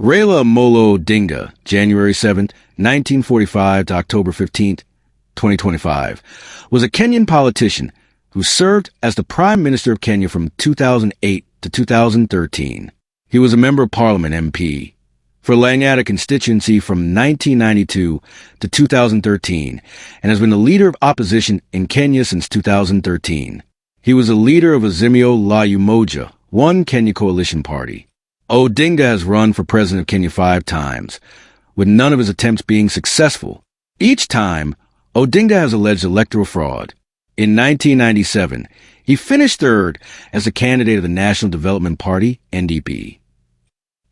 Raila Amolo Odinga, January 7, 1945 to October 15, 2025, was a Kenyan politician who served as the Prime Minister of Kenya from 2008 to 2013. He was a Member of Parliament MP for Langata Constituency from 1992 to 2013 and has been the leader of opposition in Kenya since 2013. He was a leader of Azimio la Umoja, One Kenya coalition party. Odinga has run for president of Kenya 5 times, with none of his attempts being successful. Each time, Odinga has alleged electoral fraud. In 1997, he finished third as a candidate of the National Development Party, NDP.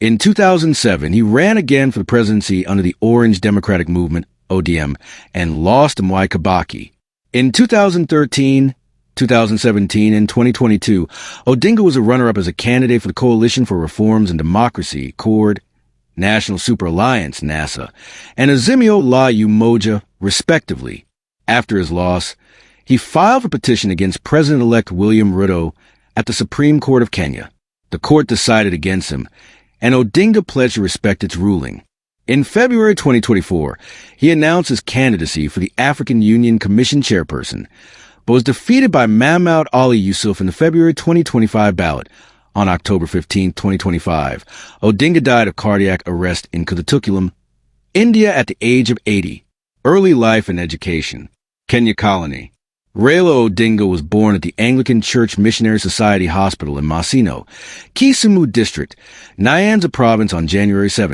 In 2007, he ran again for the presidency under the Orange Democratic Movement, ODM, and lost to Mwai Kibaki. In 2013, 2017, and 2022, Odinga was a runner-up as a candidate for the Coalition for Reforms and Democracy, CORD, National Super Alliance, NASA, and Azimio la Umoja, respectively. After his loss, he filed a petition against President-elect William Ruto at the Supreme Court of Kenya. The court decided against him, and Odinga pledged to respect its ruling. In February 2024, he announced his candidacy for the African Union Commission chairperson, but was defeated by Mahmoud Ali Yusuf in the February 2025 ballot. On October 15, 2025, Odinga died of cardiac arrest in Kutatukulam, India at the age of 80. Early life and education. Kenya Colony. Raila Odinga was born at the Anglican Church Missionary Society Hospital in Masino, Kisumu District, Nyanza Province on January 7,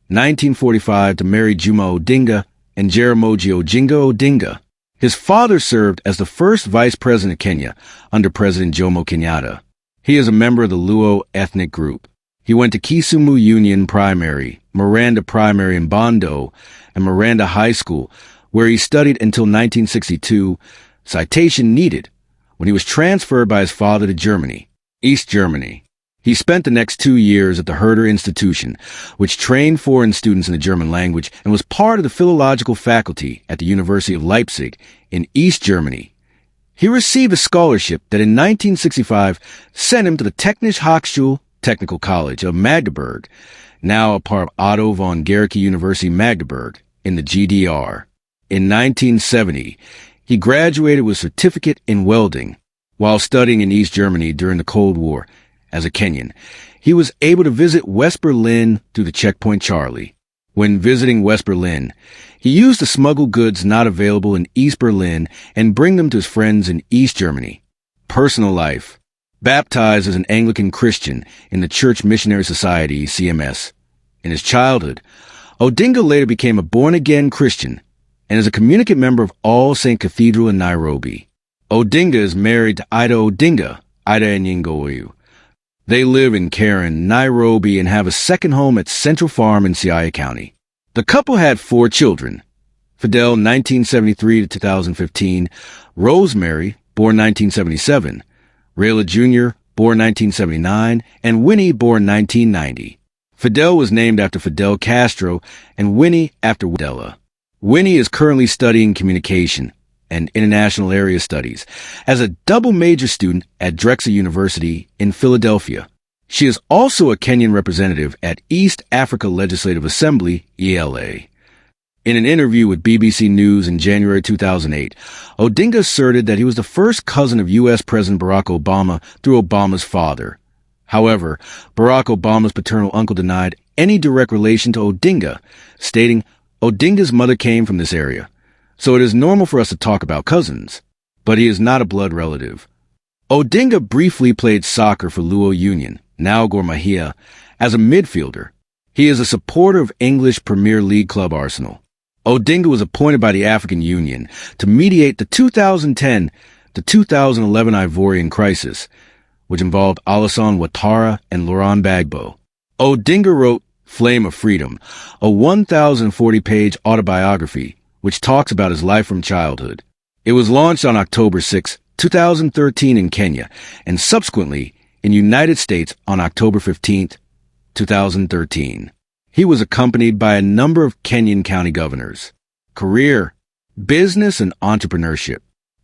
1945 to Mary Juma Odinga and Jaramogi Oginga Odinga. His father served as the first vice president of Kenya under President Jomo Kenyatta. He is a member of the Luo ethnic group. He went to Kisumu Union Primary, Miranda Primary in Bondo, and Miranda High School, where he studied until 1962, citation needed, when he was transferred by his father to Germany, East Germany. He spent the next 2 years at the Herder Institution, which trained foreign students in the German language and was part of the philological faculty at the University of Leipzig in East Germany. He received a scholarship that in 1965 sent him to the Technische Hochschule, Technical College of Magdeburg, now a part of Otto von Guericke University Magdeburg in the GDR. In 1970, he graduated with a certificate in welding. While studying in East Germany during the Cold War, as a Kenyan, he was able to visit West Berlin through the Checkpoint Charlie. When visiting West Berlin, he used to smuggle goods not available in East Berlin and bring them to his friends in East Germany. Personal life. Baptized as an Anglican Christian in the Church Missionary Society, CMS. In his childhood, Odinga later became a born-again Christian and is a communicant member of All Saint Cathedral in Nairobi. Odinga is married to Ida Odinga, Ida Nyingoyu. They live in Karen, Nairobi, and have a second home at Central Farm in Siaya County. The couple had 4 children: Fidel, 1973 to 2015, Rosemary, born 1977, Raila Jr., born 1979, and Winnie, born 1990. Fidel was named after Fidel Castro and Winnie after Mandela. Winnie is currently studying communication and international area studies as a double major student at Drexel University in Philadelphia. She is also a Kenyan representative at East Africa Legislative Assembly, ELA. In an interview with BBC News in January 2008, Odinga asserted that he was the first cousin of U.S. President Barack Obama through Obama's father. However, Barack Obama's paternal uncle denied any direct relation to Odinga, stating, "Odinga's mother came from this area, so it is normal for us to talk about cousins, but he is not a blood relative." Odinga briefly played soccer for Luo Union, now Gor Mahia, as a midfielder. He is a supporter of English Premier League club Arsenal. Odinga was appointed by the African Union to mediate the 2010 to 2011 Ivorian crisis, which involved Alassane Ouattara and Laurent Gbagbo. Odinga wrote Flame of Freedom, a 1,040-page autobiography which talks about his life from childhood. It was launched on October 6, 2013 in Kenya, and subsequently in United States on October 15, 2013. He was accompanied by a number of Kenyan county governors. Career, business, and entrepreneurship.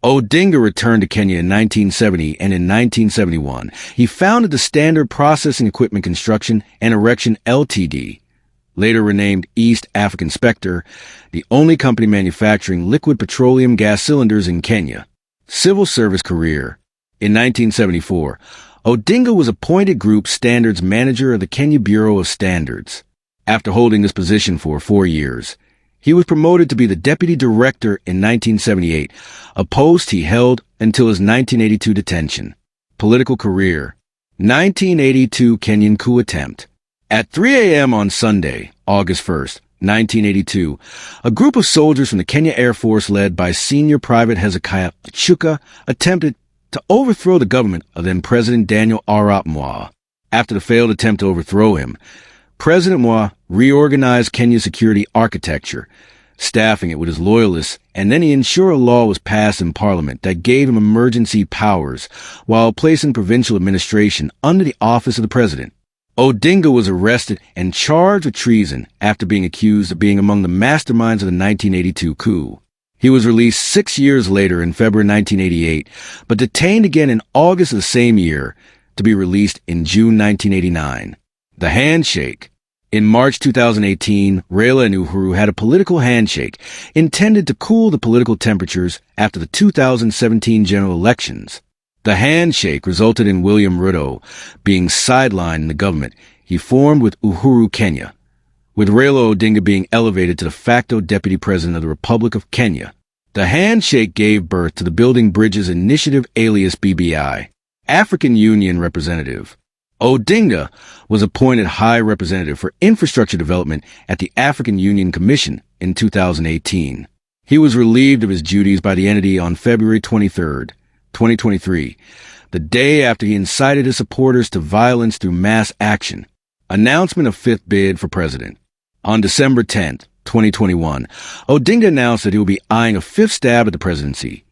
Odinga returned to Kenya in 1970, and in 1971, he founded the Standard Processing Equipment Construction and Erection Ltd., later renamed East African Spectre, the only company manufacturing liquid petroleum gas cylinders in Kenya. Civil service career. In 1974, Odinga was appointed Group Standards Manager of the Kenya Bureau of Standards. After holding this position for 4 years, he was promoted to be the Deputy Director in 1978, a post he held until his 1982 detention. Political career. 1982 Kenyan coup attempt. At 3 a.m. on Sunday, August 1st, 1982, a group of soldiers from the Kenya Air Force led by Senior Private Hezekiah Achuka attempted to overthrow the government of then-President Daniel Arap Moi. After the failed attempt to overthrow him, President Moi reorganized Kenya's security architecture, staffing it with his loyalists, and then he ensured a law was passed in Parliament that gave him emergency powers while placing provincial administration under the office of the president. Odinga was arrested and charged with treason after being accused of being among the masterminds of the 1982 coup. He was released 6 years later in February 1988, but detained again in August of the same year to be released in June 1989. The handshake. In March 2018, Raila and Uhuru had a political handshake intended to cool the political temperatures after the 2017 general elections. The handshake resulted in William Ruto being sidelined in the government he formed with Uhuru Kenya, with Raila Odinga being elevated to de facto Deputy President of the Republic of Kenya. The handshake gave birth to the Building Bridges Initiative alias BBI. African Union Representative. Odinga was appointed High Representative for Infrastructure Development at the African Union Commission in 2018. He was relieved of his duties by the entity on February 23, 2023, the day after he incited his supporters to violence through mass action. Announcement of fifth bid for president. On December 10, 2021, Odinga announced that he will be eyeing a fifth stab at the presidency,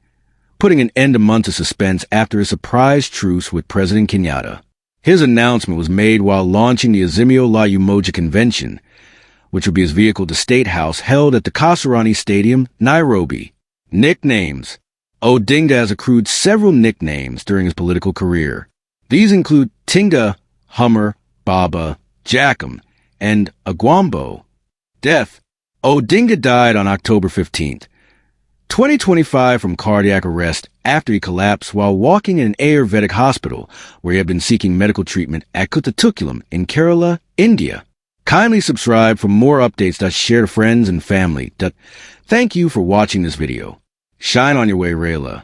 putting an end to months of suspense after a surprise truce with President Kenyatta. His announcement was made while launching the Azimio la Umoja convention, which would be his vehicle to State House held at the Kasarani Stadium, Nairobi. Nicknames. Odinga has accrued several nicknames during his political career. These include Tinga, Hummer, Baba, Jackum, and Agwambo. Death. Odinga died on October 15, 2025 from cardiac arrest after he collapsed while walking in an Ayurvedic hospital where he had been seeking medical treatment at Kuttatukulam in Kerala, India. Kindly subscribe for more updates. Share to friends and family. Thank you for watching this video. Shine on your way, Raila.